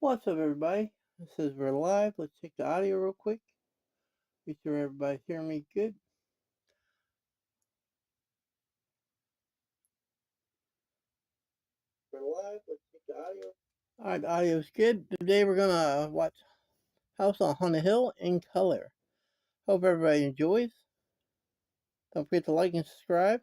What's up, everybody? This is we're live. Let's check the audio real quick. Be sure everybody's hearing me good. We're live. Let's check the audio. Alright, the audio's good. Today we're gonna watch House on Haunted Hill in color. Hope everybody enjoys. Don't forget to like and subscribe.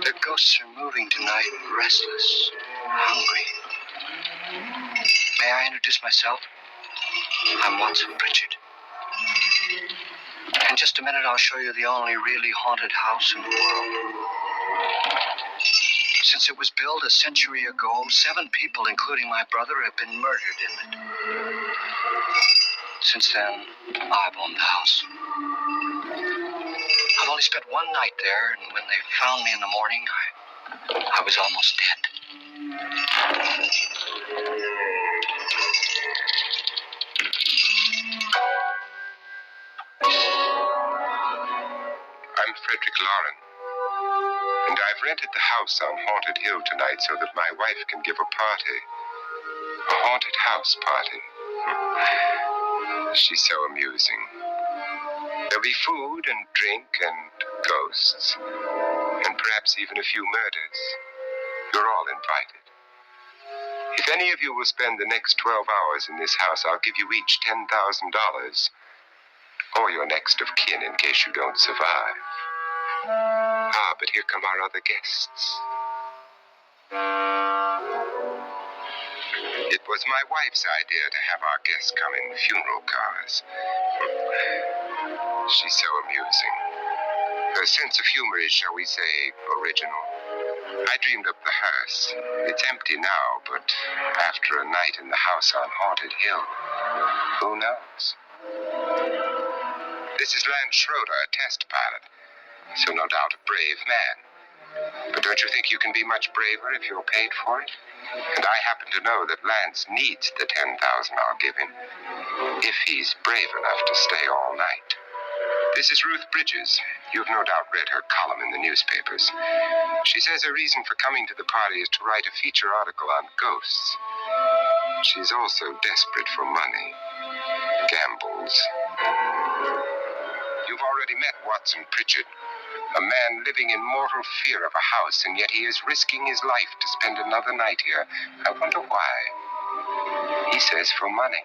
The ghosts are moving tonight, restless, hungry. May I introduce myself? I'm Watson Pritchard. In just a minute, I'll show you the only really haunted house in the world. Since it was built a century ago, 7 people, including my brother, have been murdered in it. Since then, I've owned the house. I've only spent one night there, and when they found me in the morning, I was almost dead. I'm Frederick Lauren, and I've rented the house on Haunted Hill tonight so that my wife can give a party. A haunted house party. She's so amusing. There'll be food and drink and ghosts, and perhaps even a few murders. You're all invited. If any of you will spend the next 12 hours in this house, I'll give you each $10,000, or your next of kin in case you don't survive. Ah, but here come our other guests. It was my wife's idea to have our guests come in funeral cars. She's so amusing. Her sense of humor is, shall we say, original. I dreamed up the hearse. It's empty now, but after a night in the house on Haunted Hill, who knows? This is Lance Schroeder, a test pilot, so no doubt a brave man. But don't you think you can be much braver if you're paid for it? And I happen to know that Lance needs the $10,000 I'll give him, if he's brave enough to stay all night. This is Ruth Bridges. You've no doubt read her column in the newspapers. She says her reason for coming to the party is to write a feature article on ghosts. She's also desperate for money. Gambles. You've already met Watson Pritchard, a man living in mortal fear of a house, and yet he is risking his life to spend another night here. I wonder why. He says for money.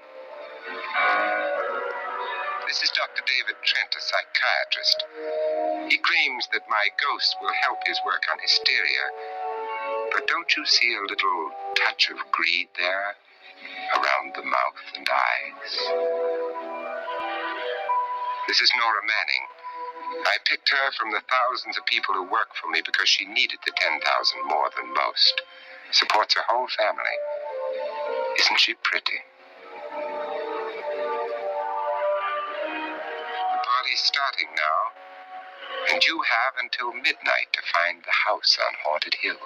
This is Dr. David Trent, a psychiatrist. He claims that my ghost will help his work on hysteria. But don't you see a little touch of greed there? Around the mouth and eyes. This is Nora Manning. I picked her from the thousands of people who work for me because she needed the $10,000 more than most. Supports her whole family. Isn't she pretty? The party's starting now, and you have until midnight to find the house on Haunted Hill.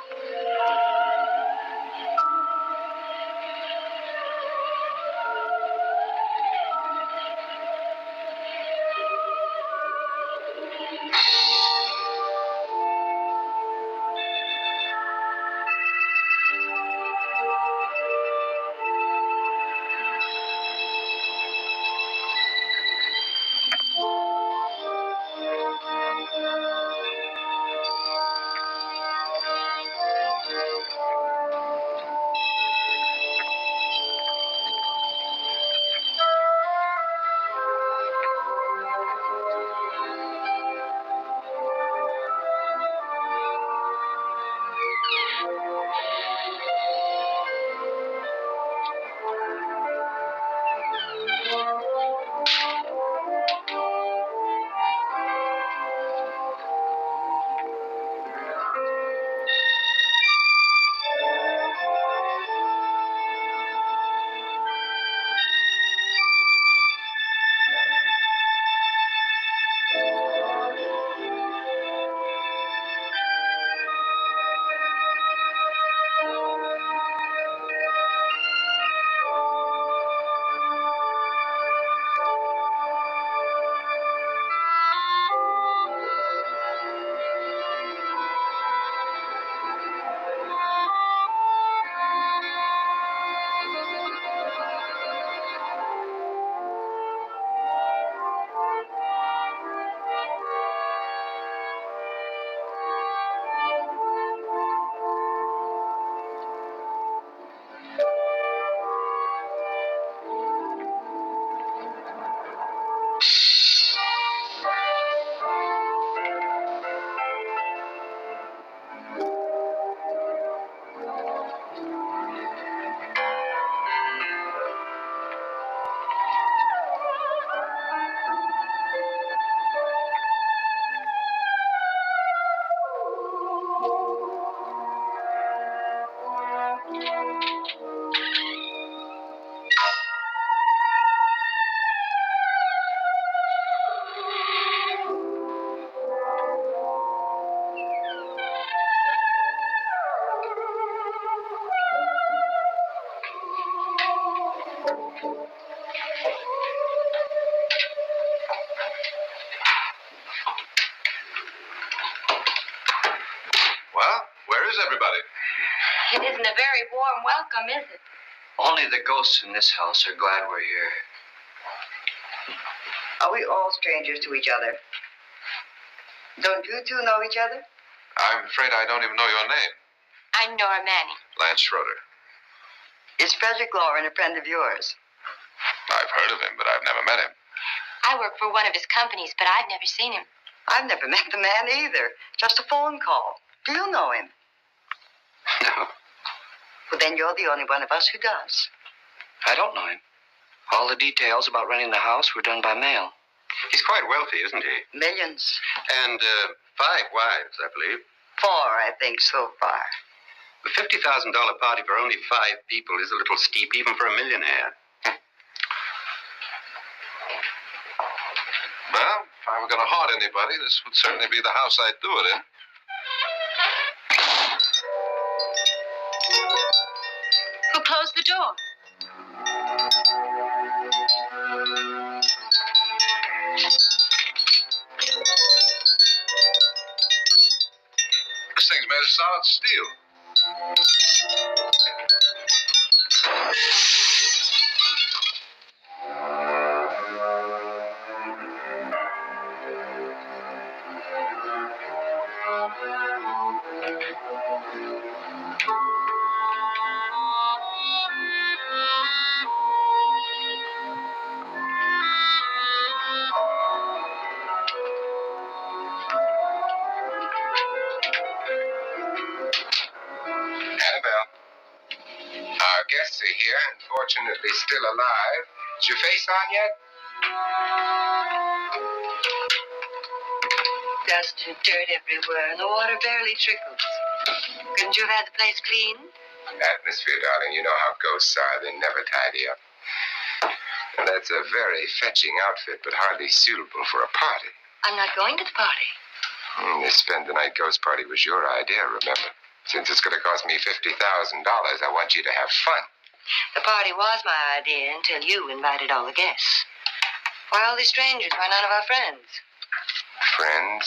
Well, where is everybody? It isn't a very warm welcome, is it? Only the ghosts in this house are glad we're here. Are we all strangers to each other? Don't you two know each other? I'm afraid I don't even know your name. I'm Nora Manning. Lance Schroeder. Is Frederick Lauren a friend of yours? I've heard of him, but I've never met him. I work for one of his companies, but I've never seen him. I've never met the man either. Just a phone call. Do you know him? No, Well, then you're the only one of us who does. I don't know him. All the details about renting the house were done by mail. He's quite wealthy, isn't he? Millions. And 5 wives, I believe. 4, I think, so far. The $50,000 party for only 5 people is a little steep, even for a millionaire. Well, if I were going to haunt anybody, this would certainly be the house I'd do it in. Who closed the door? This thing's made of solid steel. Annabelle, our guests are here, and fortunately still alive. Is your face on yet? Dust and dirt everywhere, and the water barely trickles. Couldn't you have had the place cleaned? Atmosphere, darling. You know how ghosts are. They never tidy up. And that's a very fetching outfit, but hardly suitable for a party. I'm not going to the party. This spend-the-night ghost party was your idea, remember? Since it's going to cost me $50,000, I want you to have fun. The party was my idea until you invited all the guests. Why all these strangers? Why none of our friends? Friends?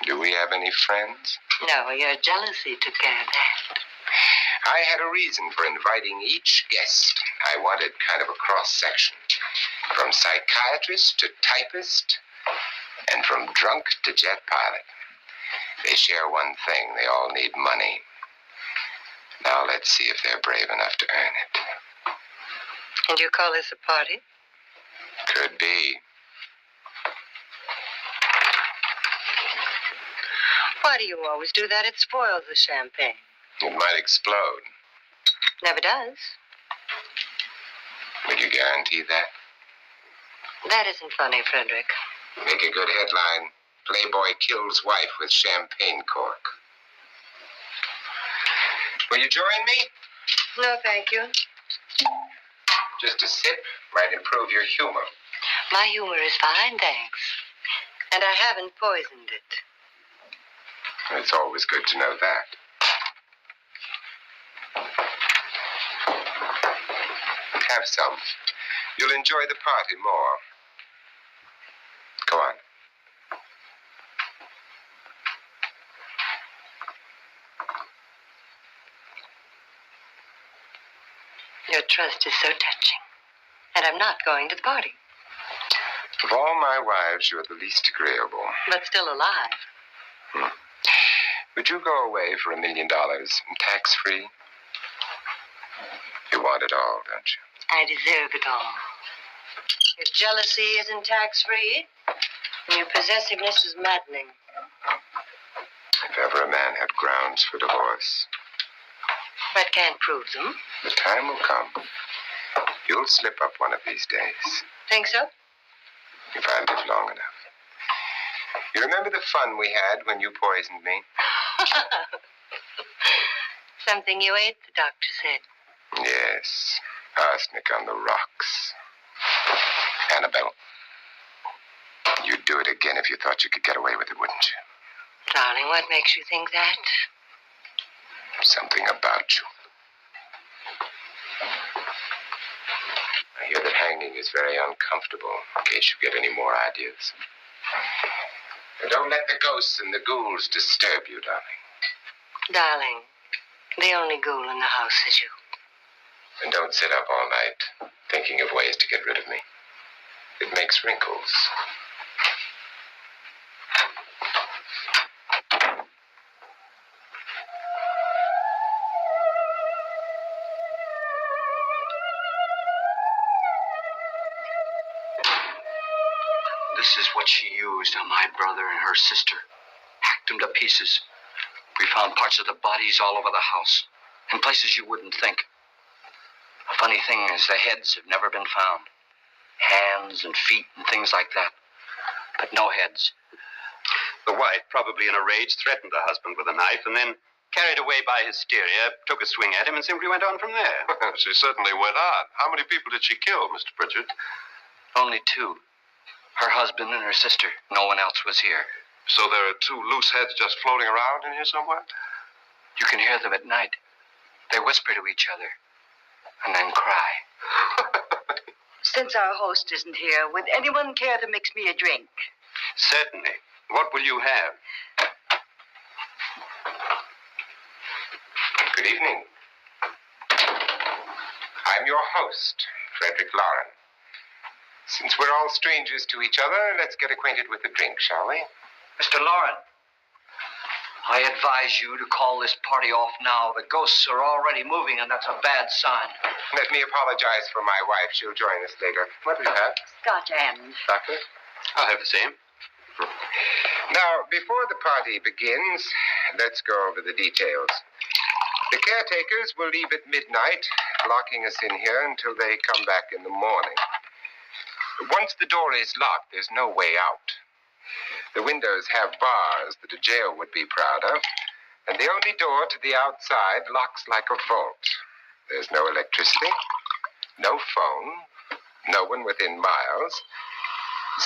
Do we have any friends? No, your jealousy took care of that. I had a reason for inviting each guest. I wanted kind of a cross-section. From psychiatrist to typist, and from drunk to jet pilot. They share one thing. They all need money. Now let's see if they're brave enough to earn it. And you call this a party? Could be. Why do you always do that? It spoils the champagne. It might explode. Never does. Would you guarantee that? That isn't funny, Frederick. Make a good headline. Playboy kills wife with champagne cork. Will you join me? No, thank you. Just a sip might improve your humor. My humor is fine, thanks. And I haven't poisoned it. It's always good to know that. Have some. You'll enjoy the party more. Go on. Your trust is so touching. And I'm not going to the party. Of all my wives, you're the least agreeable. But still alive. Would you go away for $1 million tax-free? You want it all, don't you? I deserve it all. Your jealousy isn't tax-free, and your possessiveness is maddening. If ever a man had grounds for divorce, But can't prove them. the time will come. You'll slip up one of these days, Think so? if I live long enough. You remember the fun we had when you poisoned me? Something you ate, the doctor said. Yes, arsenic on the rocks. Annabelle, you'd do it again if you thought you could get away with it, wouldn't you? Darling, what makes you think that? Something about you. I hear that hanging is very uncomfortable, in case you get any more ideas. And don't let the ghosts and the ghouls disturb you, darling. Darling, the only ghoul in the house is you. And don't sit up all night thinking of ways to get rid of me. It makes wrinkles. This is what she used on my brother and her sister. Hacked them to pieces. We found parts of the bodies all over the house, in places you wouldn't think. The funny thing is the heads have never been found. Hands and feet and things like that. But no heads. The wife, probably in a rage, threatened the husband with a knife and then, carried away by hysteria, took a swing at him and simply went on from there. She certainly went on. How many people did she kill, Mr. Pritchard? Only two. Her husband and her sister. No one else was here. So there are two loose heads just floating around in here somewhere? You can hear them at night. They whisper to each other and then cry. Since our host isn't here, would anyone care to mix me a drink? Certainly. What will you have? Good evening. I'm your host, Frederick Lauren. Since we're all strangers to each other, let's get acquainted with the drink, shall we? Mr. Lauren, I advise you to call this party off now. The ghosts are already moving, and that's a bad sign. Let me apologize for my wife. She'll join us later. What do you have? Scotch and. Doctor? I'll have the same. Now, before the party begins, let's go over the details. The caretakers will leave at midnight, locking us in here until they come back in the morning. Once the door is locked, there's no way out. The windows have bars that a jail would be proud of, and the only door to the outside locks like a vault. There's no electricity, no phone, no one within miles,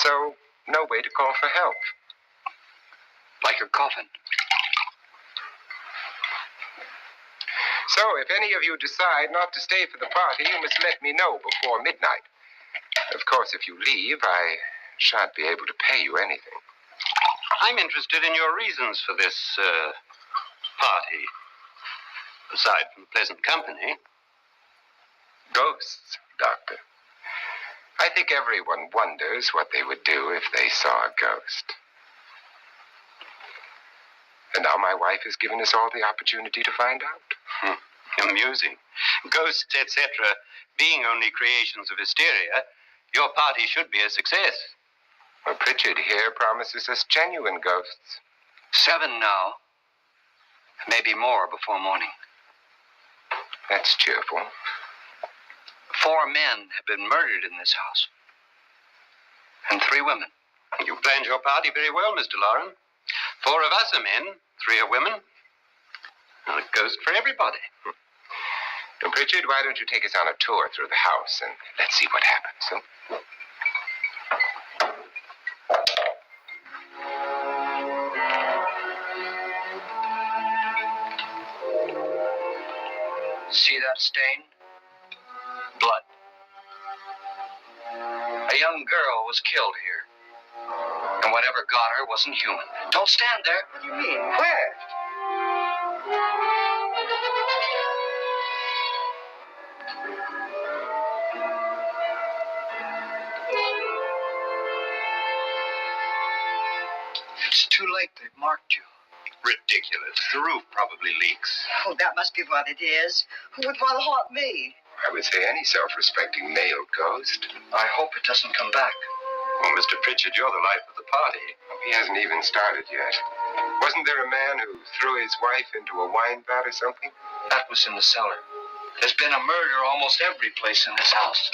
so no way to call for help. Like a coffin. So if any of you decide not to stay for the party, you must let me know before midnight. Of course, if you leave, I shan't be able to pay you anything. I'm interested in your reasons for this, party. Aside from pleasant company. Ghosts, Doctor. I think everyone wonders what they would do if they saw a ghost. And now my wife has given us all the opportunity to find out. Amusing. Ghosts, etc., being only creations of hysteria, your party should be a success. Well, Pritchard here promises us genuine ghosts. 7 now. Maybe more before morning. That's cheerful. 4 men have been murdered in this house. And 3 women. You planned your party very well, Mr. Lauren. 4 of us are men, 3 are women. And a ghost for everybody. And Pritchard, why don't you take us on a tour through the house and let's see what happens, huh? See that stain? Blood. A young girl was killed here. And whatever got her wasn't human. Don't stand there. What do you mean? Where? It's too late. They've marked you. Ridiculous. The roof probably leaks. Oh, that must be what it is. Who would want to haunt me? I would say any self-respecting male ghost. I hope it doesn't come back. Well, Mr. Pritchard, you're the life of the party. He hasn't even started yet. Wasn't there a man who threw his wife into a wine vat or something? That was in the cellar. There's been a murder almost every place in this house.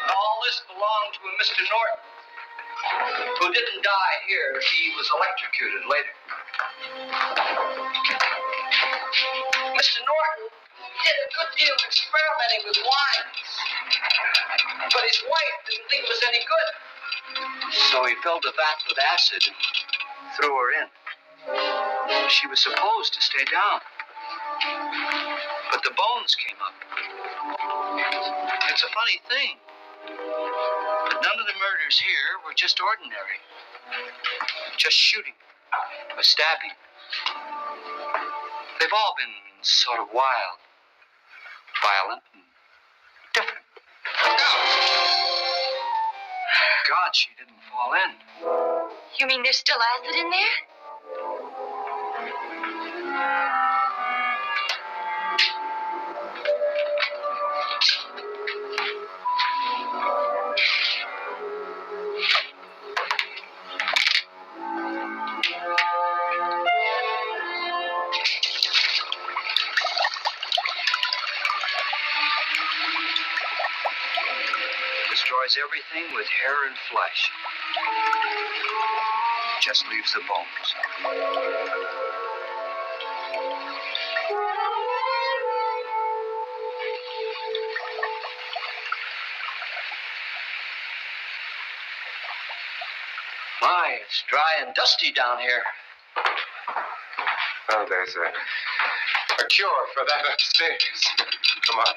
All this belonged to a Mr. Norton, who didn't die here. He was electrocuted later. Mr. Norton did a good deal of experimenting with wines. But his wife didn't think it was any good. So he filled the vat with acid and threw her in. She was supposed to stay down. But the bones came up. It's a funny thing. But none of the murders here were just ordinary. Just shooting or stabbing. They've all been sort of wild, violent, and different. God, she didn't fall in. You mean there's still acid in there? Destroys everything with hair and flesh. Just leaves the bones. My, it's dry and dusty down here. Well, there's a cure for that upstairs. Come on.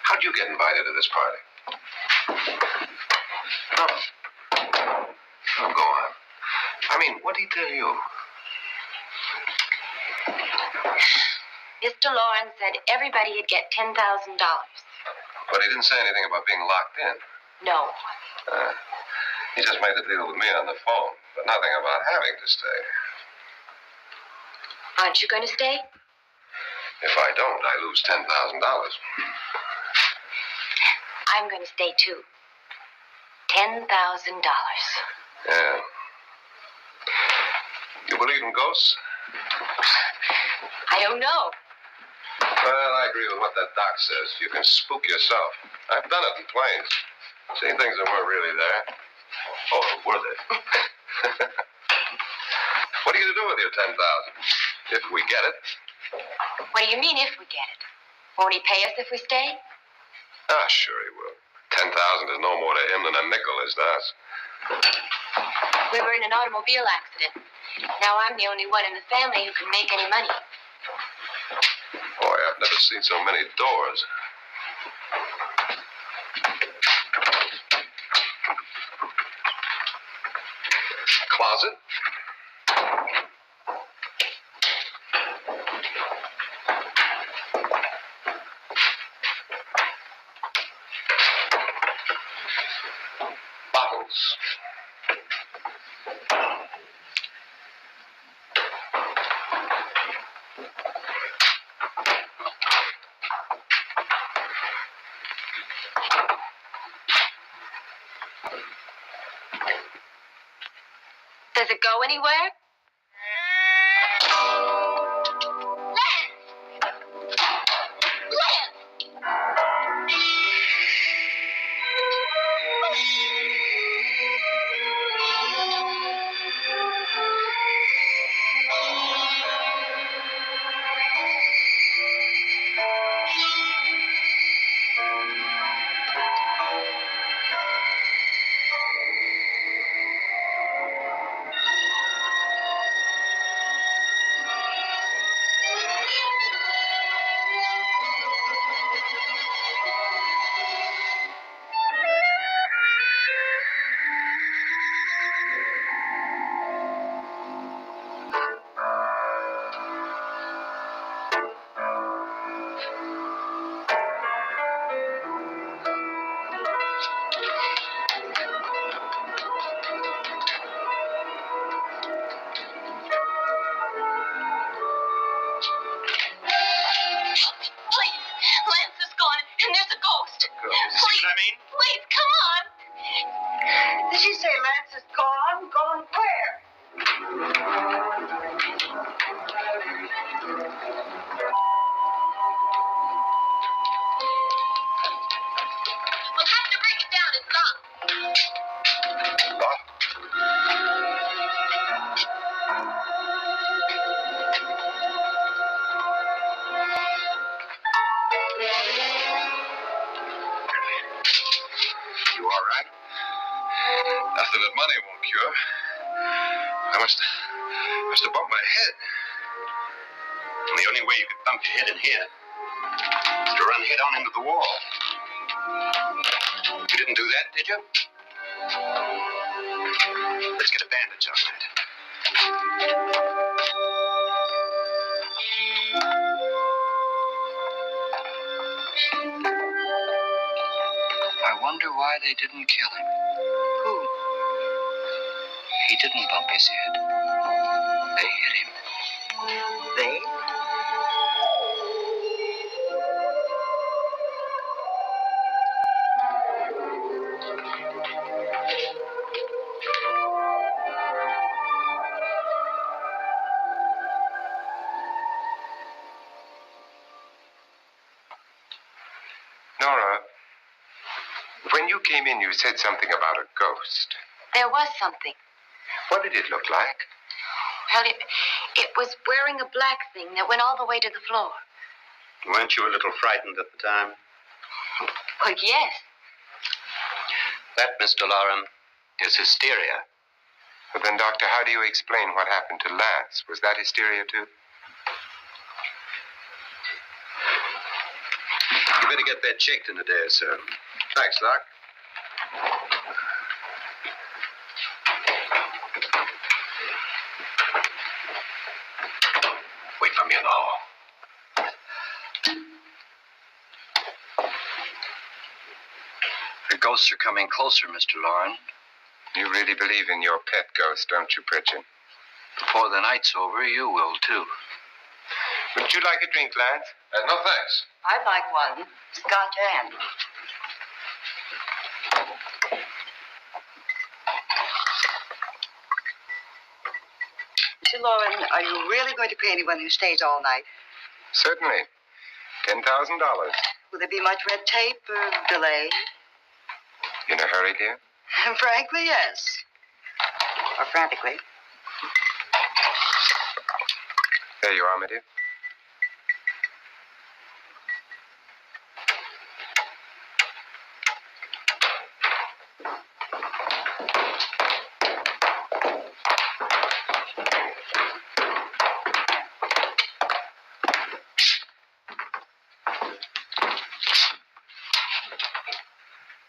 How'd you get invited to this party? Oh, go on. I mean, what did he tell you? Mr. Lawrence said everybody'd get $10,000. But he didn't say anything about being locked in. No. He just made the deal with me on the phone, but nothing about having to stay. Aren't you going to stay? If I don't, I lose $10,000. I'm going to stay too. $10,000. Yeah. You believe in ghosts? I don't know. Well, I agree with what that doc says. You can spook yourself. I've done it in planes. Seen things that weren't really there. Oh, were they? What are you going to do with your $10,000? If we get it. What do you mean if we get it? Won't he pay us if we stay? Ah, sure he will. 10,000 is no more to him than a nickel is to us. We were in an automobile accident. Now I'm the only one in the family who can make any money. Boy, I've never seen so many doors. Closet? Bottles. Does it go anywhere? See what I mean? Please, come on. Did she say Lance is gone? Gone where? Nothing that money won't cure. I must have bumped my head. And the only way you could bump your head in here is to run head on into the wall. You didn't do that, did you? Let's get a bandage on that. I wonder why they didn't kill him. Who? He didn't bump his head. They hit him. They? Nora, when you came in, you said something about a ghost. There was something. What did it look like? Well, it was wearing a black thing that went all the way to the floor. Weren't you a little frightened at the time? Well, yes. That, Mr. Loren, is hysteria. But then, Doctor, how do you explain what happened to Lance? Was that hysteria, too? You better get that checked in a day or so. Thanks, Doc. Wait for me in the hall. The ghosts are coming closer, Mr. Loren. You really believe in your pet ghost, don't you, Pritchard? Before the night's over, you will, too. Would you like a drink, Lance? No, thanks. I'd like one. Scotch and. Mr. Loren, are you really going to pay anyone who stays all night? Certainly. $10,000. Will there be much red tape or delay? In a hurry, dear? Frankly, yes. Or frantically. There you are, my dear.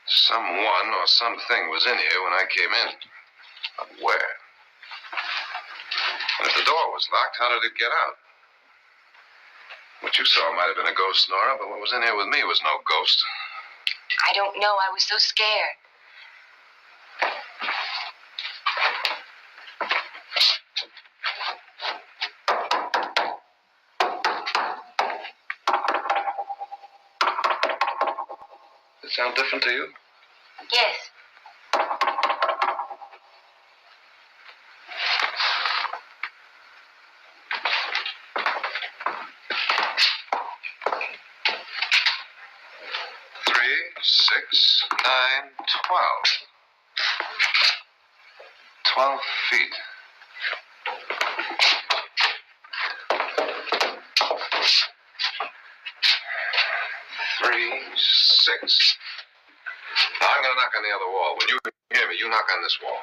Someone or something was in here when I came in. But where? And if the door was locked, how did it get out? What you saw might have been a ghost, Nora, but what was in here with me was no ghost. I don't know. I was so scared. Does it sound different to you? Yes. Three, 6, 9, 12. 12 feet. Three, 6. Now I'm going to knock on the other wall. When you hear me, you knock on this wall.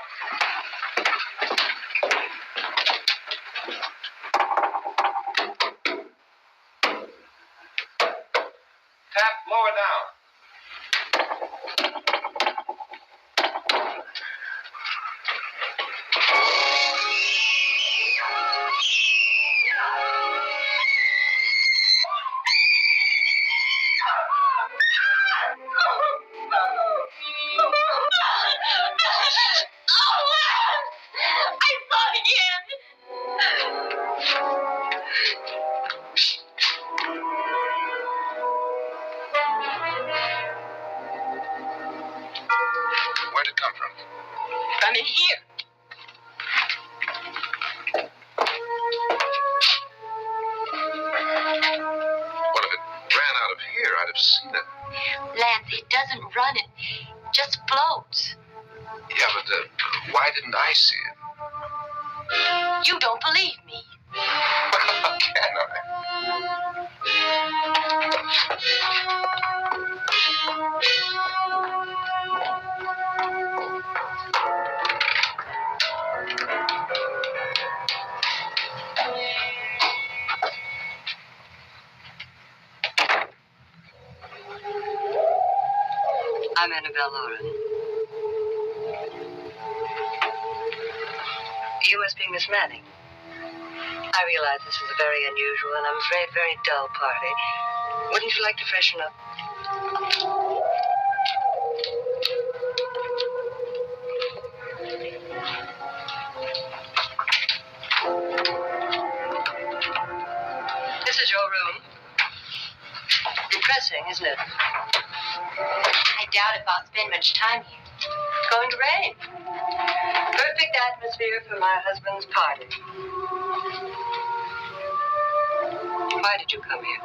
Tap lower down. Where'd it come from? I'm in here. Well, if it ran out of here, I'd have seen it. Lance, it doesn't run. It just floats. Yeah, but why didn't I see it? You don't believe me. How can I? I'm Annabelle Lauren. You must be Miss Manning. I realize this is a very unusual and I'm afraid very dull party. Wouldn't you like to freshen up? This is your room. Depressing, isn't it? I doubt if I'll spend much time here. It's going to rain. Perfect atmosphere for my husband's party. Why did you come here?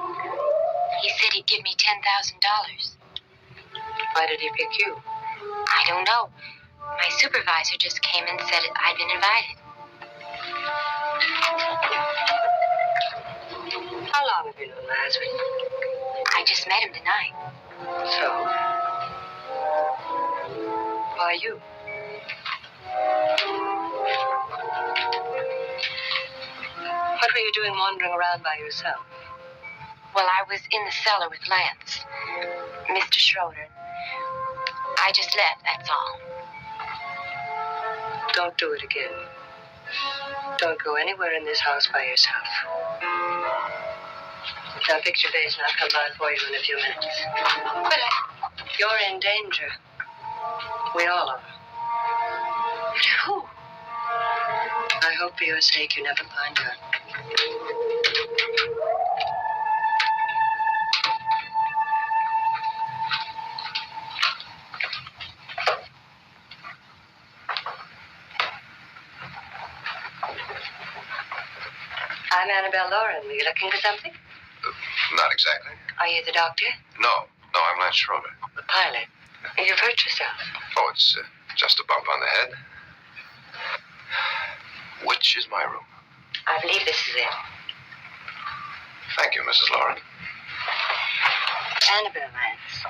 He said he'd give me $10,000. Why did he pick you? I don't know. My supervisor just came and said I'd been invited. How long have you known my husband? I just met him tonight. So? Why you? What were you doing wandering around by yourself? Well, I was in the cellar with Lance, Mr. Schroeder. I just left, that's all. Don't do it again. Don't go anywhere in this house by yourself. Now fix your face and I'll come by for you in a few minutes. But You're in danger. We all are. But who? I hope for your sake you never find out. I'm Annabelle Lauren. Were you looking for something? Not exactly. Are you the doctor? No, I'm Lance Schroeder. The pilot. You've hurt yourself. Oh, it's just a bump on the head. Which is my room? I believe this is it. Thank you, Mrs. Lauren. Annabelle Lance.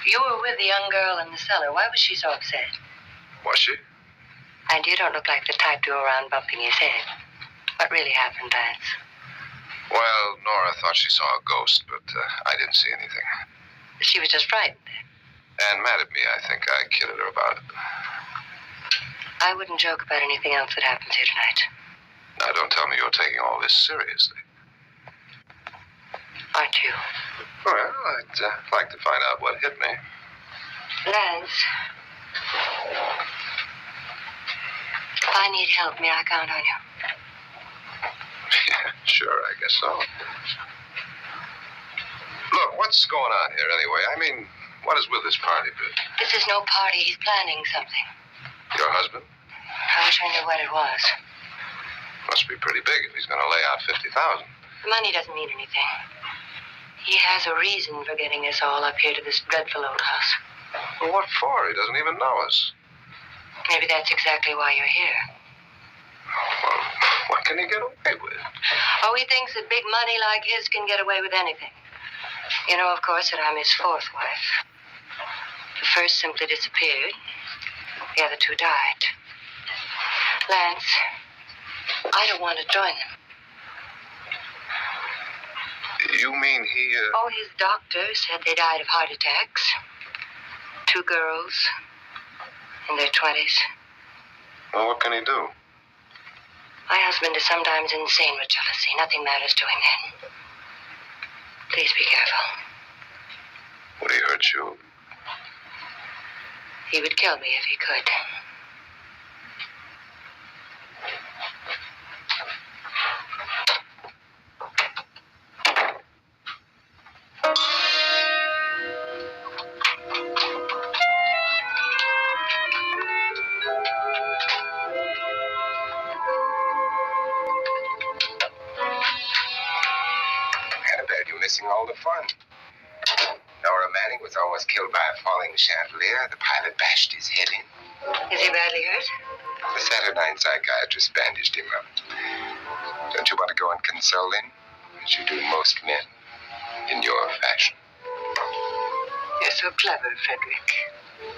You were with the young girl in the cellar. Why was she so upset? Was she? And you don't look like the type to go around bumping his head. What really happened, Lance? Well, Nora thought she saw a ghost, but I didn't see anything. She was just frightened. And mad at me, I think. I kidded her about it. I wouldn't joke about anything else that happens here tonight. Now, don't tell me you're taking all this seriously. Aren't you? Well, I'd like to find out what hit me. Lance. If I need help, may I count on you? Yeah, sure, I guess so. Look, what's going on here anyway? I mean, what is with this party bit? This is no party. He's planning something. Your husband? I wish I knew what it was. Must be pretty big if he's going to lay out $50,000. The money doesn't mean anything. He has a reason for getting us all up here to this dreadful old house. Well, what for? He doesn't even know us. Maybe that's exactly why you're here. Well, what can he get away with? Oh, he thinks that big money like his can get away with anything. You know, of course, that I'm his fourth wife. The first simply disappeared. The other two died. Lance, I don't want to join them. You mean he, Oh, his doctor said they died of heart attacks. 2 girls in their 20s. Well, what can he do? My husband is sometimes insane with jealousy. Nothing matters to him then. Please be careful. Would he hurt you? He would kill me if he could. Annabelle, you're missing all the fun. Nora Manning was almost killed by a falling chandelier. The pilot bashed his head in. Is he badly hurt? The Saturnine psychiatrist bandaged him up. Don't you want to go and console him, as you do most men, in your fashion? You're so clever, Frederick.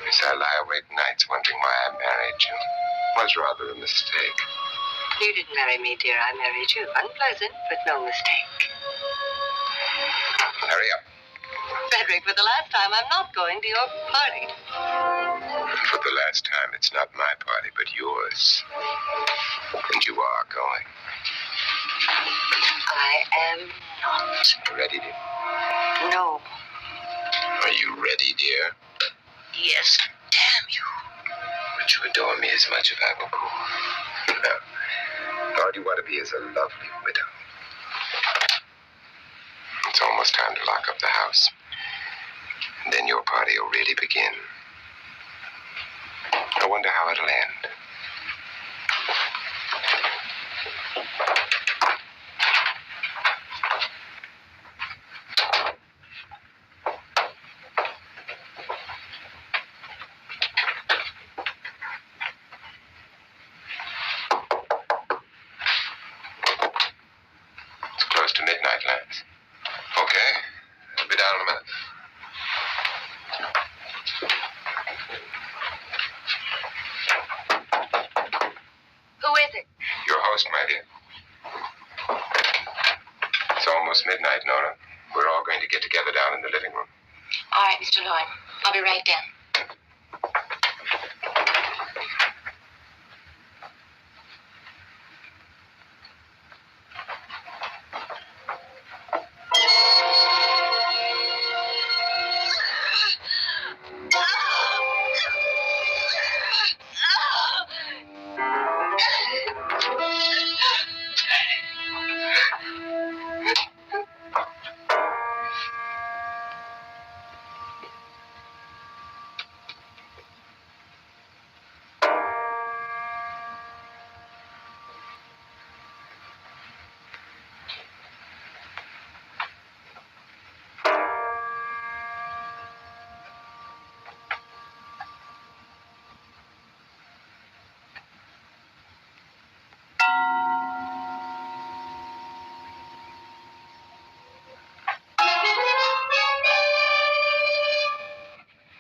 Yes, I lie awake nights wondering why I married you. was rather a mistake. You didn't marry me, dear. I married you. Unpleasant, but no mistake. Hurry up. Frederick, for the last time, I'm not going to your party. For the last time, it's not my party, but yours. And you are going. I am not. Ready, dear? No. Are you ready, dear? Yes, damn you. But you adore me as much as I will go. Now, all you want to be is a lovely widow. It's almost time to lock up the house. And then your party will really begin. I wonder how it'll end. It's close to midnight, Lance. Okay. I'll be down in a minute. Who is it? Your host, my dear. It's almost midnight, Nora. We're all going to get together down in the living room. All right, Mr. Lloyd. I'll be right down.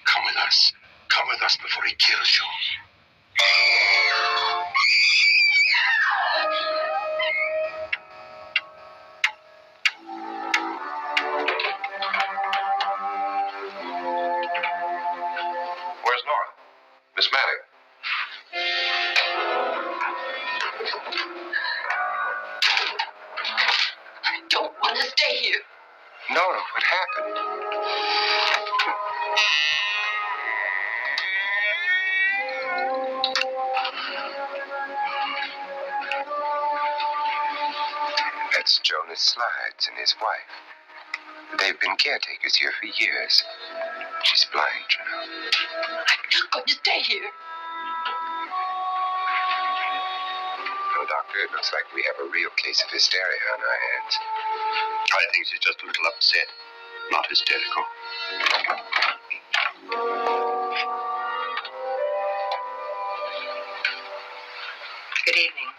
Come with us. Come with us before he kills you. Where's Nora? Miss Manning. I don't want to stay here. Nora, what happened? That's Jonas Slides and his wife. They've been caretakers here for years. She's blind, you know. I'm not going to stay here. Well, Doctor, it looks like we have a real case of hysteria on our hands. I think she's just a little upset, not hysterical. Good evening.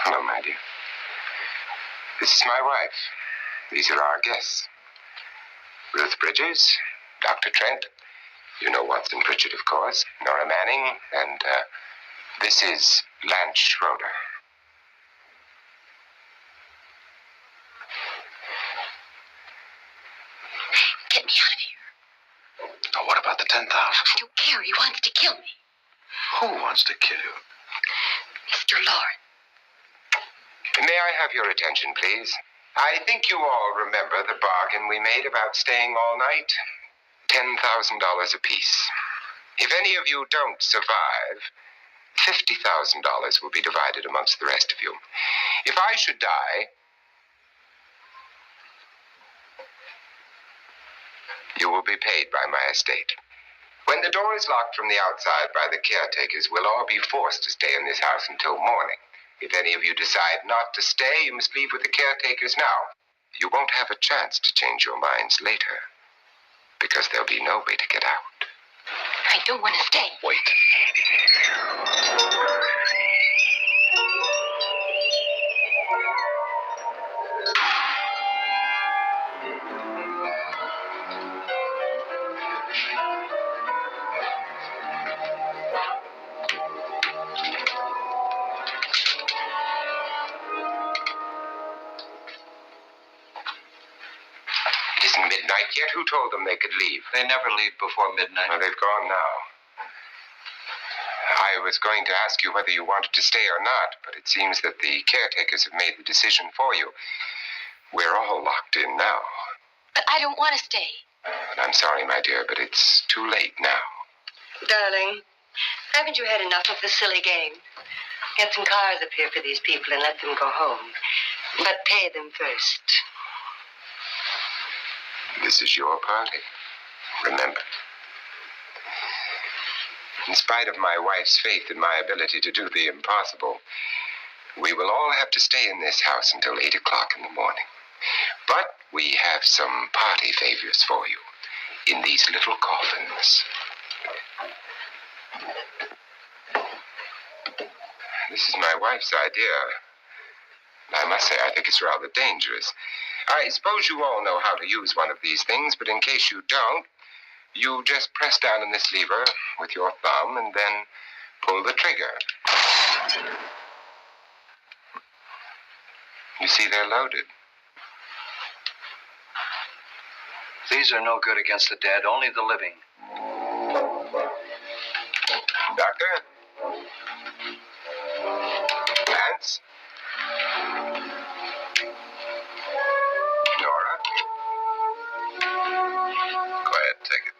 Hello, my dear. This is my wife. These are our guests. Ruth Bridges, Dr. Trent. You know Watson Pritchard, of course. Nora Manning, and this is Lance Schroeder. Get me out of here. Now, what about the 10,000? I don't care. He wants to kill me. Who wants to kill you? Mr. Lawrence. May I have your attention, please? I think you all remember the bargain we made about staying all night. $10,000 apiece. If any of you don't survive, $50,000 will be divided amongst the rest of you. If I should die, you will be paid by my estate. When the door is locked from the outside by the caretakers, we'll all be forced to stay in this house until morning. If any of you decide not to stay, you must leave with the caretakers now. You won't have a chance to change your minds later, because there'll be no way to get out. I don't want to stay. Wait. isn't midnight yet. Who told them they could leave? They never leave before midnight. Well, they've gone now. I was going to ask you whether you wanted to stay or not, but it seems that the caretakers have made the decision for you. We're all locked in now. But I don't want to stay. And I'm sorry, my dear, but it's too late now. Darling, haven't you had enough of the silly game? Get some cars up here for these people and let them go home. But pay them first. This is your party. Remember. In spite of my wife's faith in my ability to do the impossible, we will all have to stay in this house until 8 o'clock in the morning. But we have some party favors for you in these little coffins. This is my wife's idea. I must say, I think it's rather dangerous. I suppose you all know how to use one of these things, but in case you don't, you just press down on this lever with your thumb and then pull the trigger. You see, they're loaded. These are no good against the dead, only the living. Doctor? Lance? Nora? Go ahead, take it.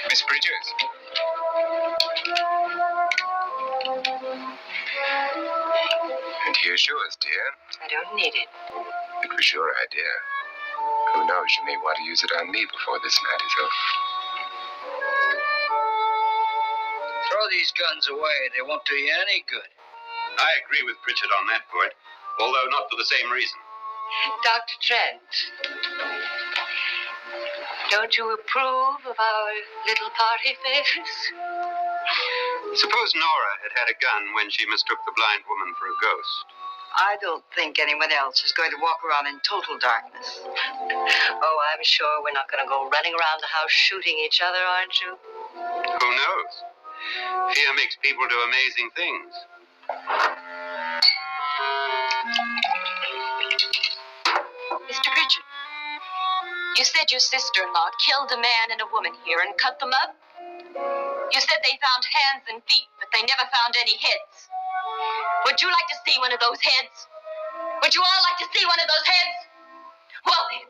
Miss Bridges? And here's yours, dear. I don't need it. It was your idea. Who knows, you may want to use it on me before this night is over. Throw these guns away. They won't do you any good. I agree with Pritchard on that point, although not for the same reason. Dr. Trent, don't you approve of our little party favors? Suppose Nora had had a gun when she mistook the blind woman for a ghost. I don't think anyone else is going to walk around in total darkness. Oh, I'm sure we're not going to go running around the house shooting each other, aren't you? Who knows? Fear makes people do amazing things. Mr. Pritchard, you said your sister-in-law killed a man and a woman here and cut them up? You said they found hands and feet, but they never found any heads. Would you like to see one of those heads? Would you all like to see one of those heads? Well then,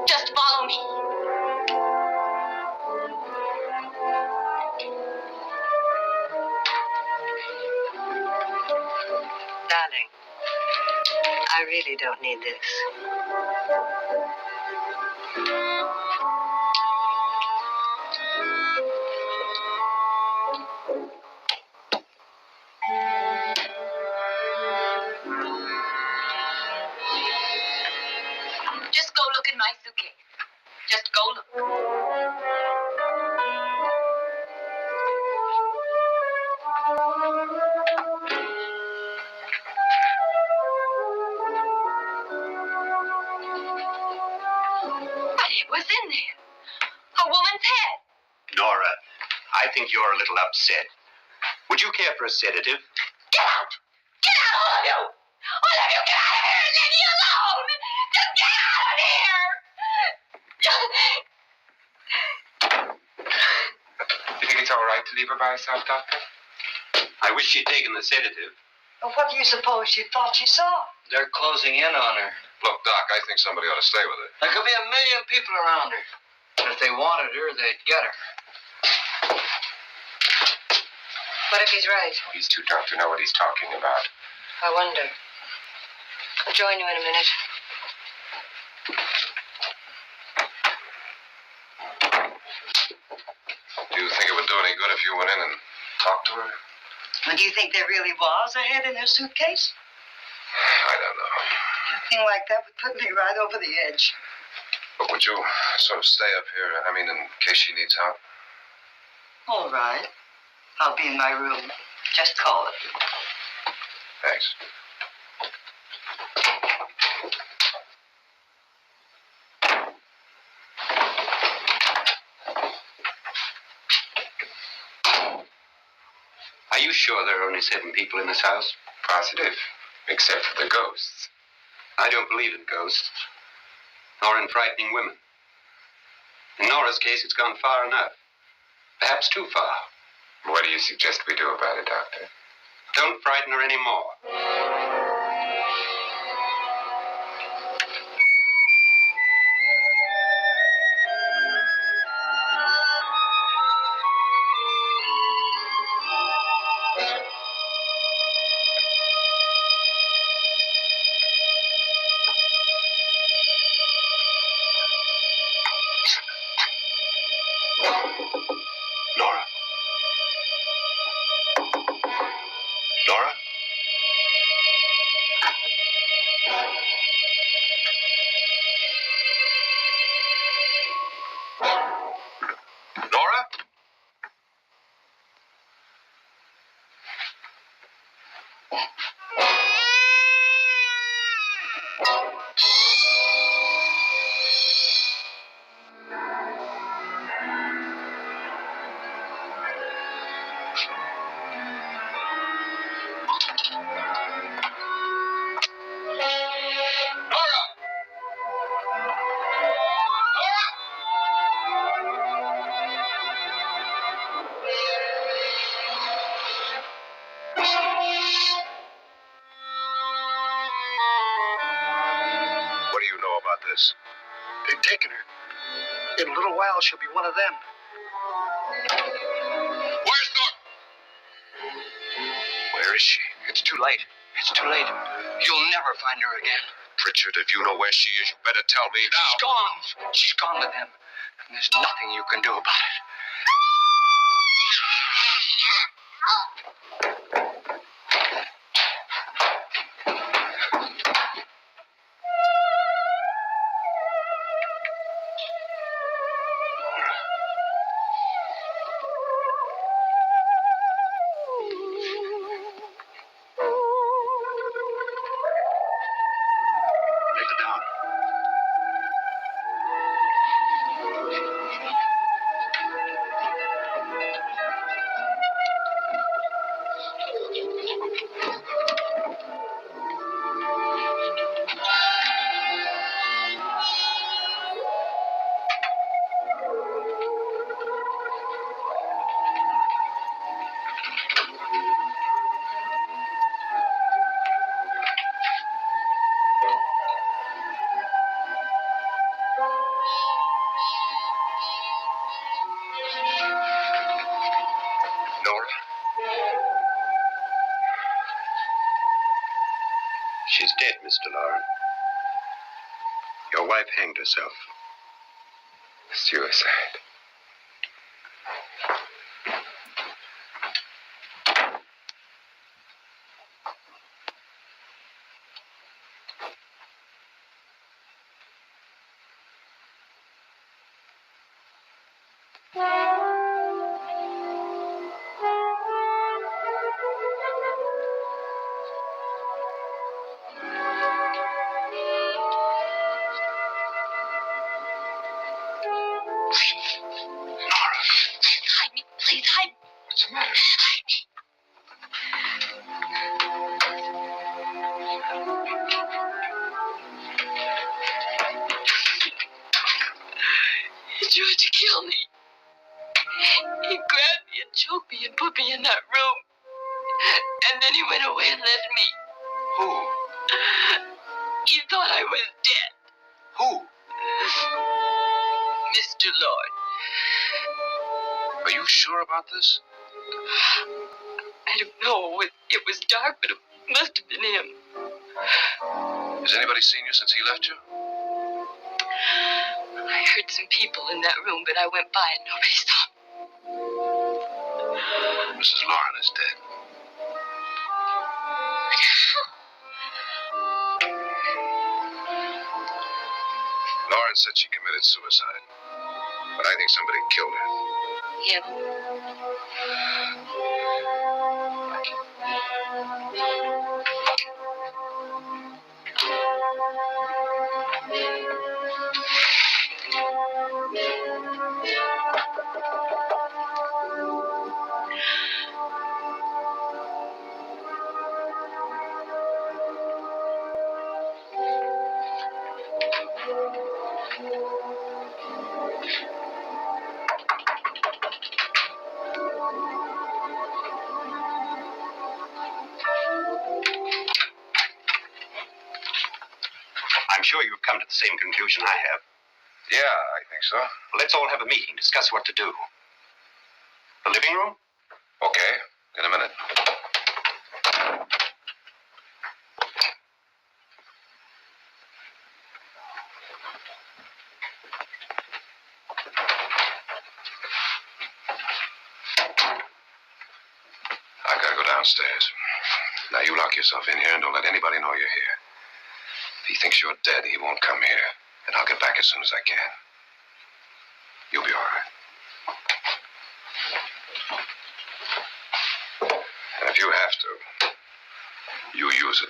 just follow me. Darling, I really don't need this. Just go look in my suitcase. Just go look. But it was in there. A woman's head. Nora, I think you're a little upset. Would you care for a sedative? Get out! Get out, all of you! All of you, get out of here and leave me alone! Just get out of here! You think it's all right to leave her by herself, Doctor? I wish she'd taken the sedative. Well, what do you suppose she thought she saw? They're closing in on her. Look, Doc, I think somebody ought to stay with her. There could be 1,000,000 people around her. And if they wanted her, they'd get her. What if he's right? He's too drunk to know what he's talking about. I wonder. I'll join you in a minute. Do you think it would do any good if you went in and talked to her? Well, do you think there really was a head in her suitcase? I don't know. A thing like that would put me right over the edge. But would you sort of stay up here, in case she needs help? All right. I'll be in my room. Just call it. Thanks. Are you sure there are only 7 people in this house? Positive, except for the ghosts. I don't believe in ghosts, nor in frightening women. In Nora's case, it's gone far enough. Perhaps too far. What do you suggest we do about it, Doctor? Don't frighten her anymore. Nora? Nora? Nora? What do you know about this? They've taken her. In a little while, she'll be one of them. Where's Norton? Where is she? It's too late. It's too late. You'll never find her again. Pritchard, if you know where she is, you better tell me now. She's gone. She's gone with them. And there's nothing you can do about it. Lay her down. Nora? She's dead, Mr. Lauren. Your wife hanged herself. Suicide. Hide me. Please hide me. What's the matter? Hide me. He tried to kill me. He grabbed me and choked me and put me in that room. And then he went away and left me. Who? He thought I was dead. Who? Mr. Lord. Are you sure about this? I don't know. It was dark, but it must have been him. Has anybody seen you since he left you? I heard some people in that room, but I went by and nobody saw me. Mrs. Lauren is dead. Lauren said she committed suicide. But I think somebody killed her. Him. sure you've come to the same conclusion I have. Yeah, I think so. Well, let's all have a meeting, discuss what to do. The living room? Okay, in a minute. I've got to go downstairs. Now you lock yourself in here and don't let anybody know you're here. If he thinks you're dead, he won't come here. And I'll get back as soon as I can. You'll be all right. And if you have to, you use it.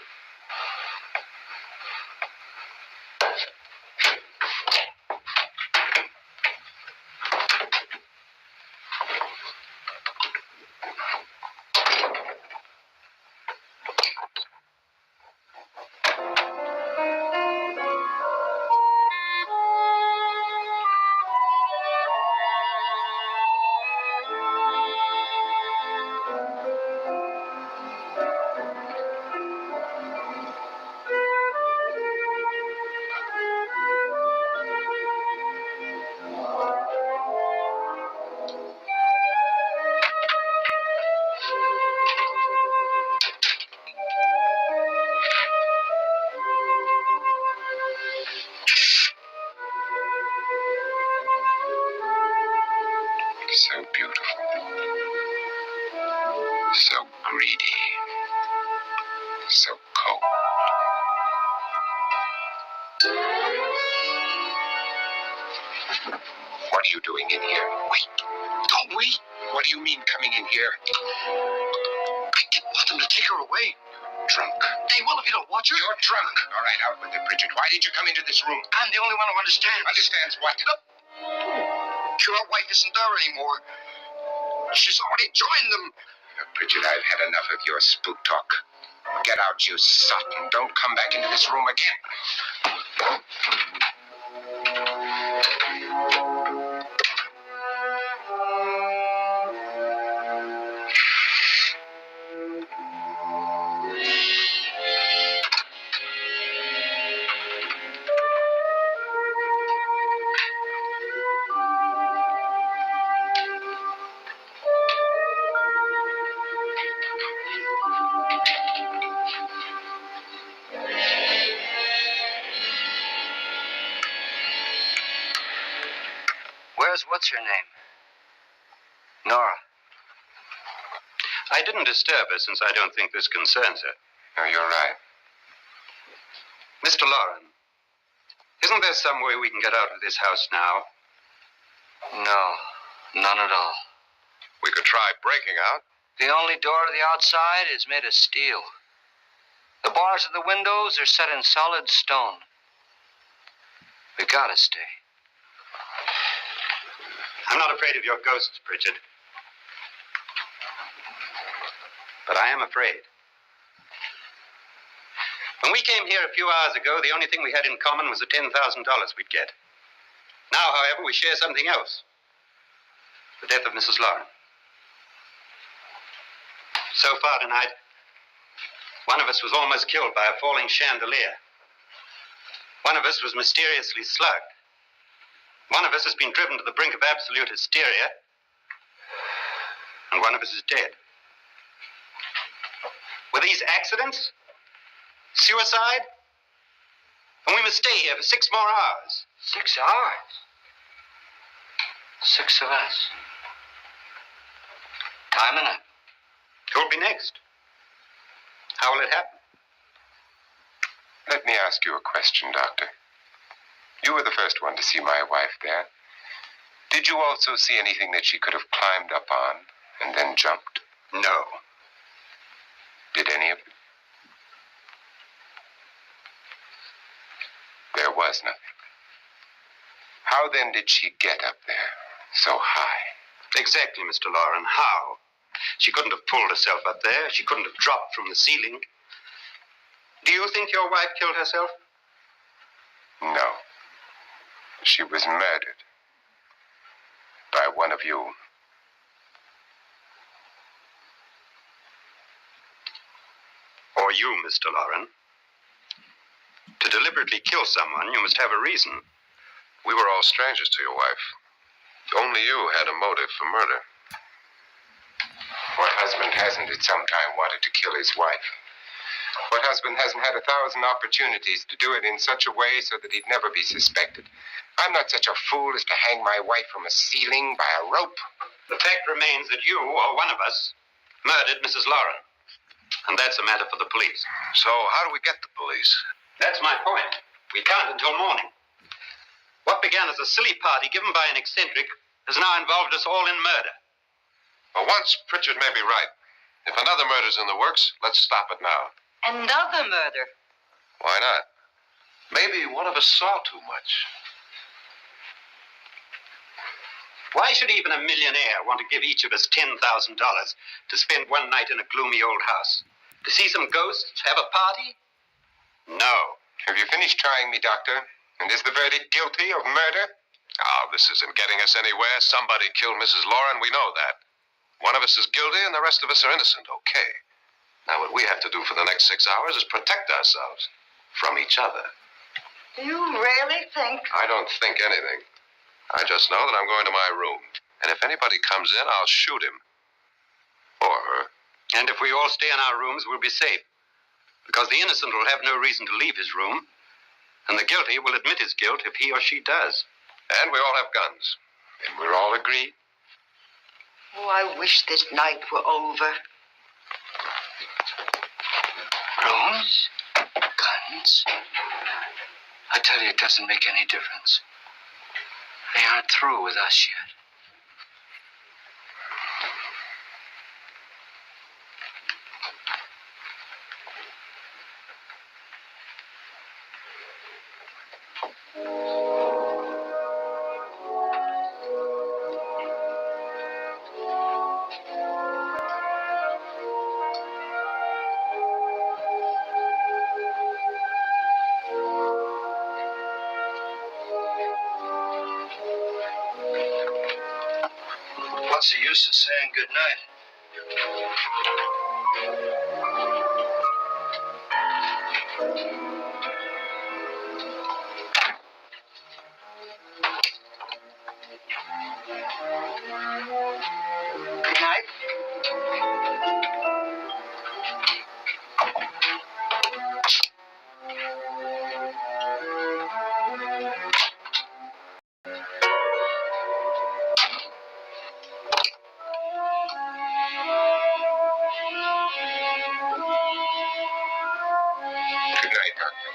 So beautiful. So greedy. So cold. What are you doing in here? Wait. Don't wait. What do you mean coming in here? I didn't want them to take her away. Drunk. They will if you don't watch her. You're drunk. All right, out with it, Bridget. Why did you come into this room? I'm the only one who understands. Understands what? Your wife isn't there anymore. She's already joined them. Bridget, I've had enough of your spook talk. Get out, you sot, and don't come back into this room again. Where's what's-her-name? Nora. I didn't disturb her since I don't think this concerns her. No, you're right. Mr. Lauren, isn't there some way we can get out of this house now? No, none at all. We could try breaking out. The only door to the outside is made of steel. The bars of the windows are set in solid stone. We gotta stay. I'm not afraid of your ghosts, Bridget. But I am afraid. When we came here a few hours ago, the only thing we had in common was the $10,000 we'd get. Now, however, we share something else. The death of Mrs. Lauren. So far tonight, one of us was almost killed by a falling chandelier. One of us was mysteriously slugged. One of us has been driven to the brink of absolute hysteria. And one of us is dead. Were these accidents? Suicide? And we must stay here for 6 more hours. 6 hours? 6 of us. Time enough. Who'll be next? How will it happen? Let me ask you a question, Doctor. You were the first one to see my wife there. Did you also see anything that she could have climbed up on and then jumped? No. Did any of you? There was nothing. How then did she get up there so high? Exactly, Mr. Lauren. How? She couldn't have pulled herself up there. She couldn't have dropped from the ceiling. Do you think your wife killed herself? No. She was murdered by one of you. Or you, Mr. Lauren. To deliberately kill someone, you must have a reason. We were all strangers to your wife. Only you had a motive for murder. What husband hasn't at some time wanted to kill his wife? What husband hasn't had 1,000 opportunities to do it in such a way so that he'd never be suspected? I'm not such a fool as to hang my wife from a ceiling by a rope. The fact remains that you, or one of us, murdered Mrs. Lauren. And that's a matter for the police. So how do we get the police? That's my point. We can't until morning. What began as a silly party given by an eccentric has now involved us all in murder. For once, Pritchard may be right. If another murder's in the works, let's stop it now. Another murder? Why not? Maybe one of us saw too much. Why should even a millionaire want to give each of us $10,000 to spend one night in a gloomy old house? To see some ghosts, have a party? No. Have you finished trying me, Doctor? And is the verdict guilty of murder? Oh, this isn't getting us anywhere. Somebody killed Mrs. Lauren, we know that. One of us is guilty and the rest of us are innocent, okay. Now what we have to do for the next 6 hours is protect ourselves from each other. Do you really think? I don't think anything. I just know that I'm going to my room. And if anybody comes in, I'll shoot him. Or her. And if we all stay in our rooms, we'll be safe. Because the innocent will have no reason to leave his room. And the guilty will admit his guilt if he or she does. And we all have guns. And we're all agreed? Oh, I wish this night were over. Rooms? Guns? I tell you, it doesn't make any difference. They aren't through with us yet. What's the use of saying goodnight? Good night. Good night, Doctor.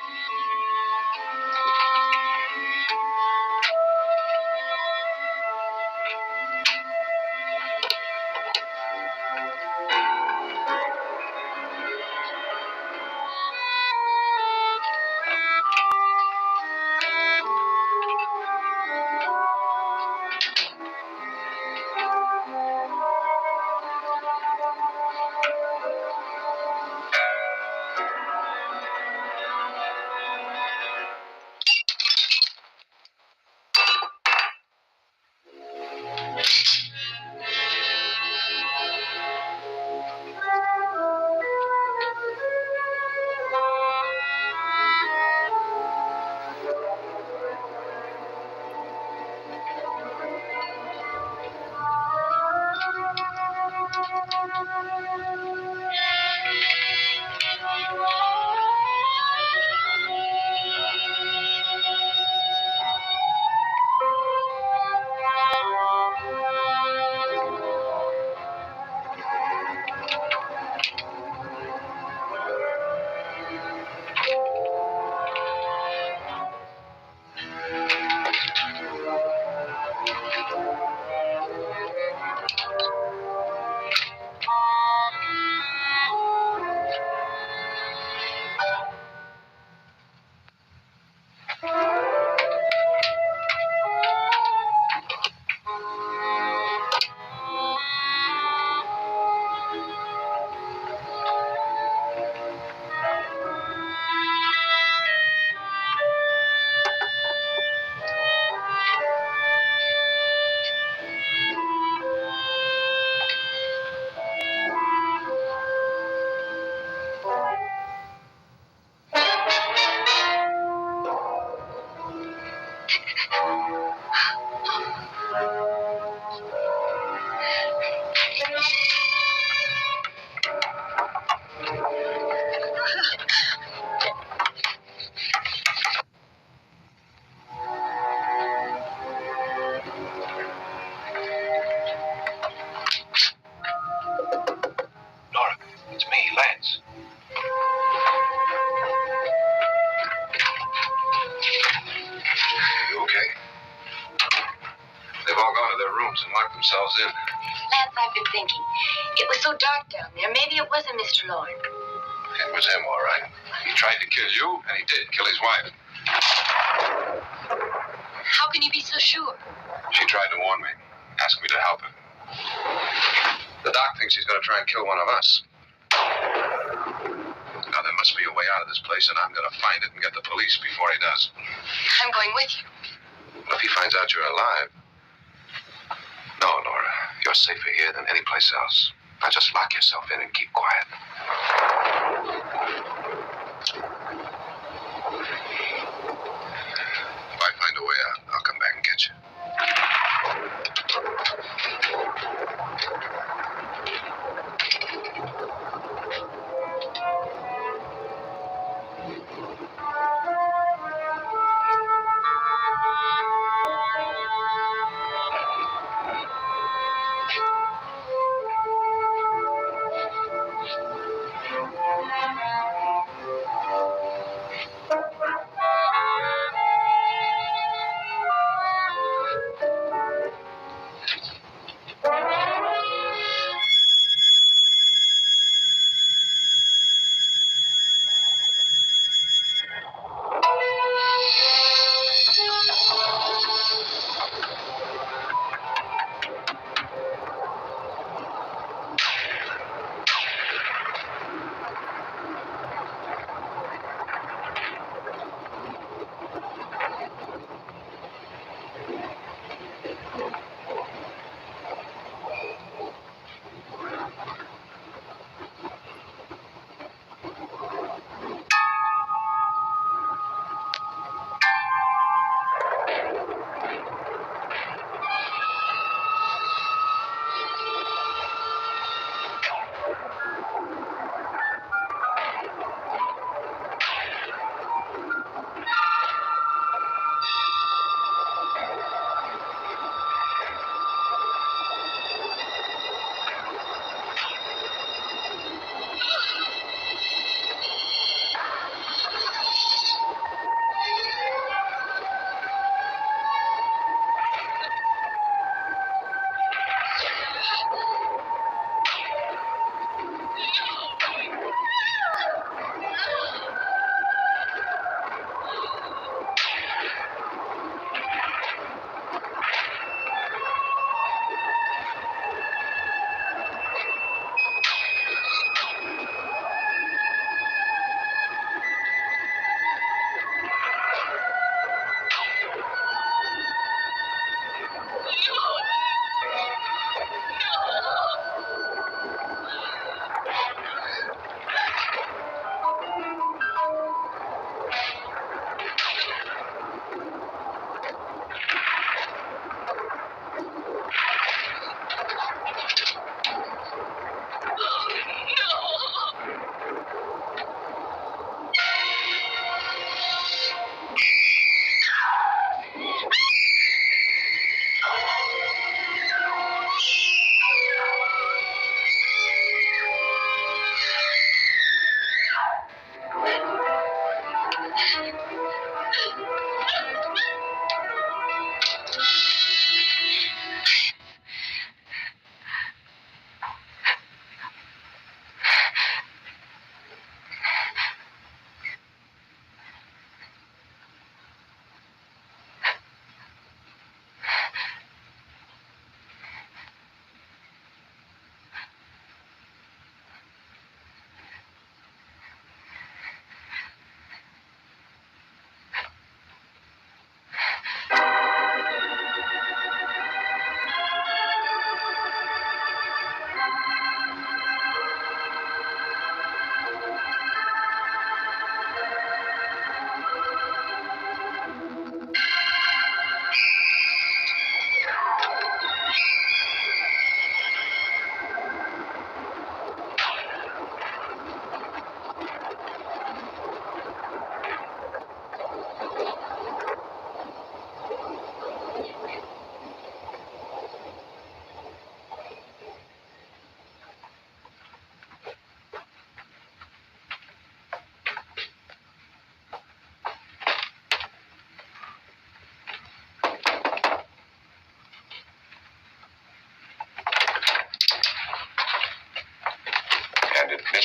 themselves in. Lance, I've been thinking. It was so dark down there. Maybe it wasn't Mr. Lorne. It was him, all right. He tried to kill you, and he did kill his wife. How can you be so sure? She tried to warn me, asked me to help him. The doc thinks he's going to try and kill one of us. Now, there must be a way out of this place, and I'm going to find it and get the police before he does. I'm going with you. Well, if he finds out you're alive... No, Laura, you're safer here than any place else. Now just lock yourself in and keep quiet. If I find a way out, I'll come back and get you.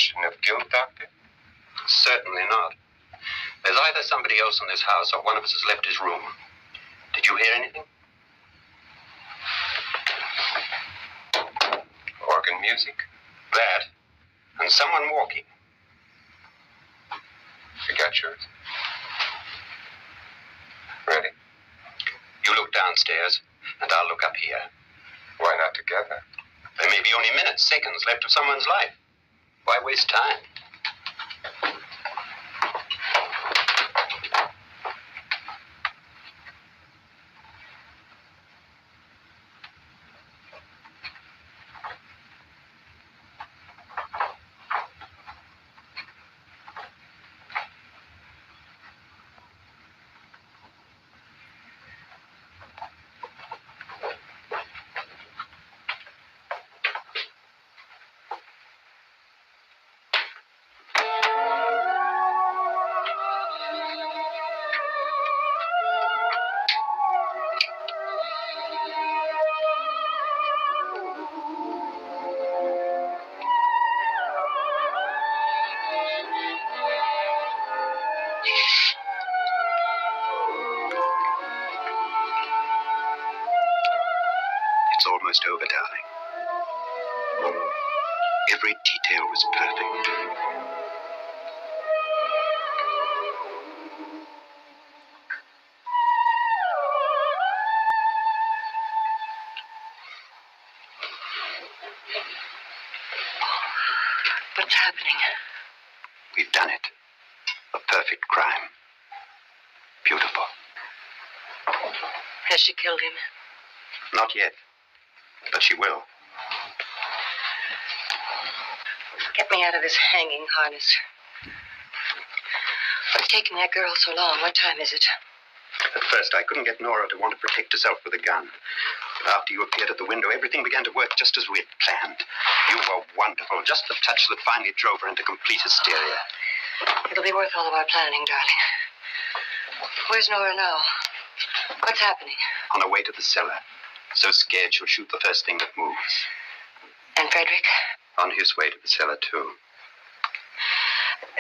question of guilt, Doctor? Certainly not. There's either somebody else in this house or one of us has left his room. Did you hear anything? Organ music? That. And someone walking. You got yours? Ready? You look downstairs, and I'll look up here. Why not together? There may be only minutes, seconds left of someone's life. Why waste time? It's almost over, darling. Every detail was perfect. What's happening? We've done it. A perfect crime. Beautiful. Has she killed him? Not yet. But she will. Get me out of this hanging harness. What's taking that girl so long? What time is it? At first, I couldn't get Nora to want to protect herself with a gun. But after you appeared at the window, everything began to work just as we had planned. You were wonderful. Just the touch that finally drove her into complete hysteria. It'll be worth all of our planning, darling. Where's Nora now? What's happening? On her way to the cellar. So scared she'll shoot the first thing that moves. And Frederick? On his way to the cellar, too.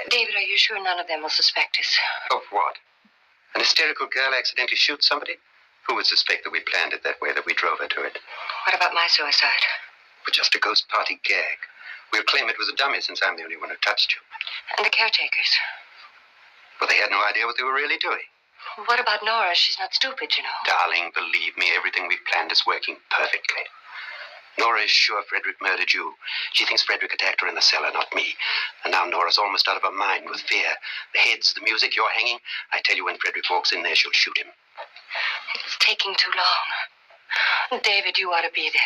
David, are you sure none of them will suspect us? Of what? An hysterical girl accidentally shoots somebody? Who would suspect that we planned it that way, that we drove her to it? What about my suicide? But just a ghost party gag. We'll claim it was a dummy since I'm the only one who touched you. And the caretakers? But they had no idea what they were really doing. What about Nora? She's not stupid, you know. Darling, believe me, everything we've planned is working perfectly. Nora is sure Frederick murdered you. She thinks Frederick attacked her in the cellar, not me. And now Nora's almost out of her mind with fear. The heads, the music, you're hanging. I tell you, when Frederick walks in there, she'll shoot him. It's taking too long. David, you ought to be there.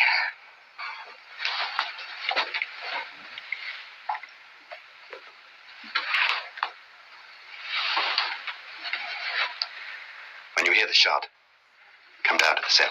When you hear the shot, come down to the cellar.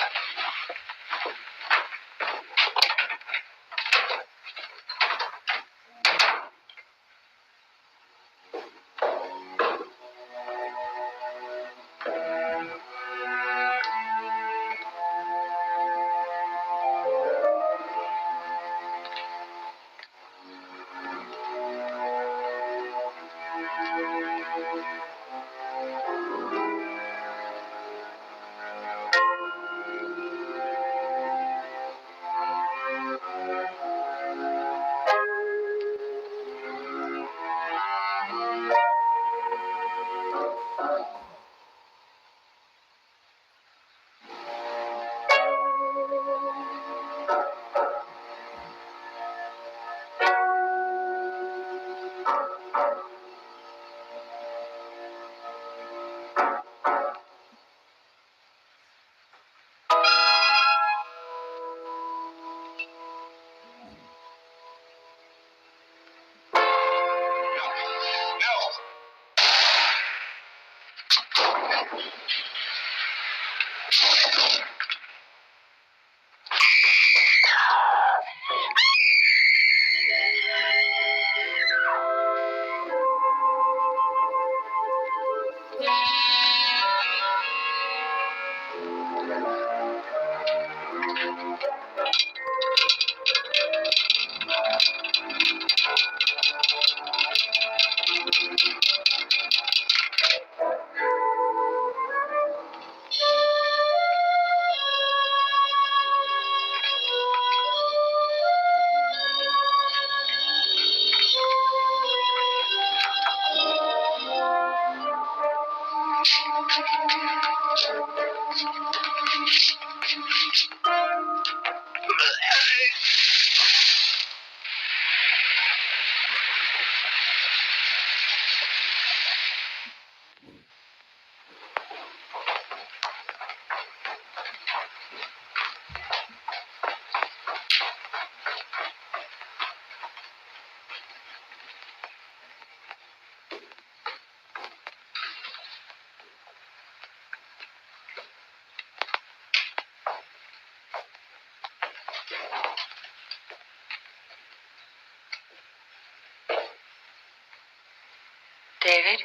David?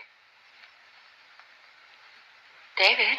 David?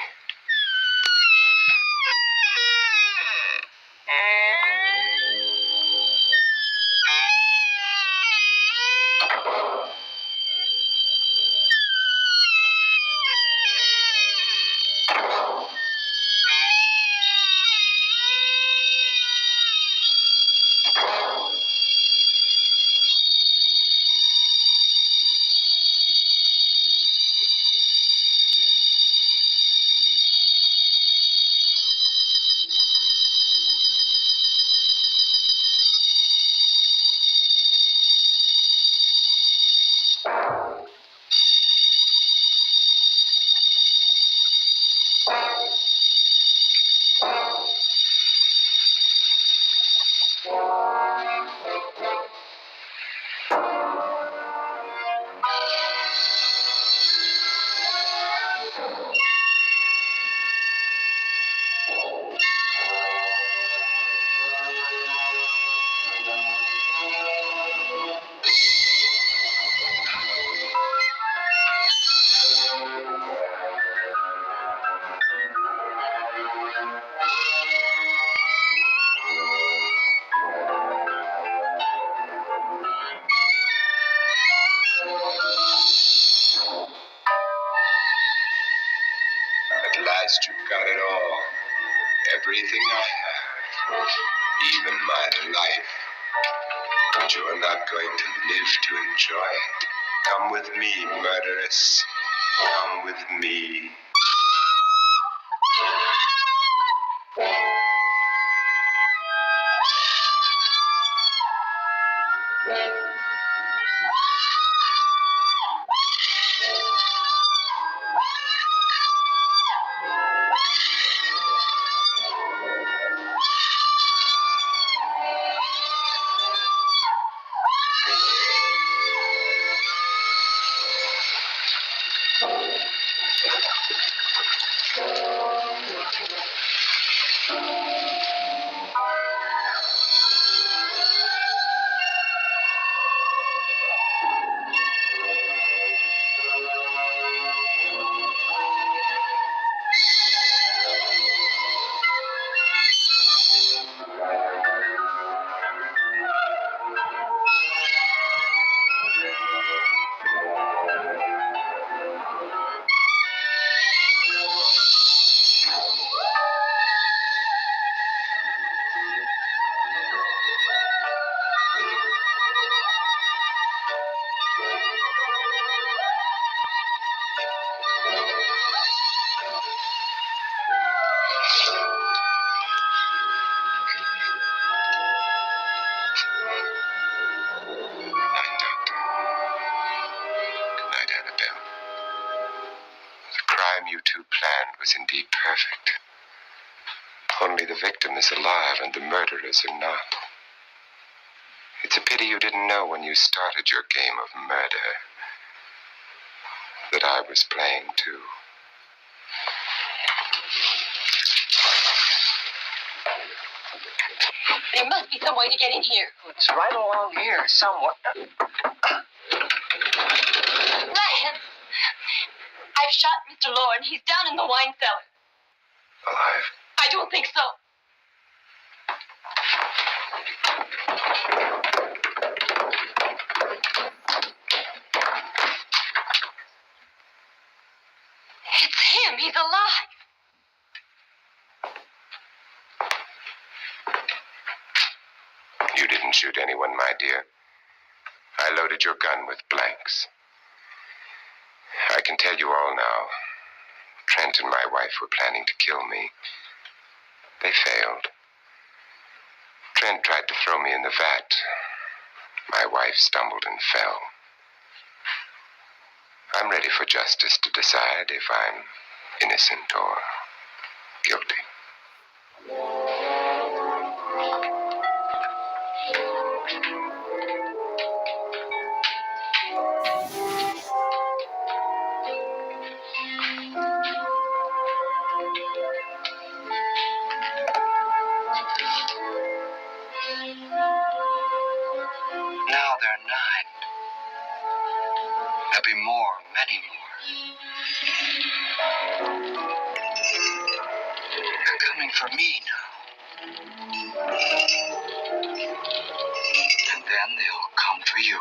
At last you've got it all. Everything I have. Even my life. But you're not going to live to enjoy it. Come with me, murderess. Come with me. You two planned was indeed perfect. Only the victim is alive and the murderers are not. It's a pity you didn't know when you started your game of murder that I was playing too. There must be some way to get in here. It's right along here, somewhere. Lance! I've shot Mr. Lorne. He's down in the wine cellar. Alive? I don't think so. It's him. He's alive. You didn't shoot anyone, my dear. I loaded your gun with blanks. I can tell you all now. Trent and my wife were planning to kill me. They failed. friend tried to throw me in the vat. My wife stumbled and fell. I'm ready for justice to decide if I'm innocent or guilty. Now there are 9. There'll be more, many more. They're coming for me now. And then they'll come for you.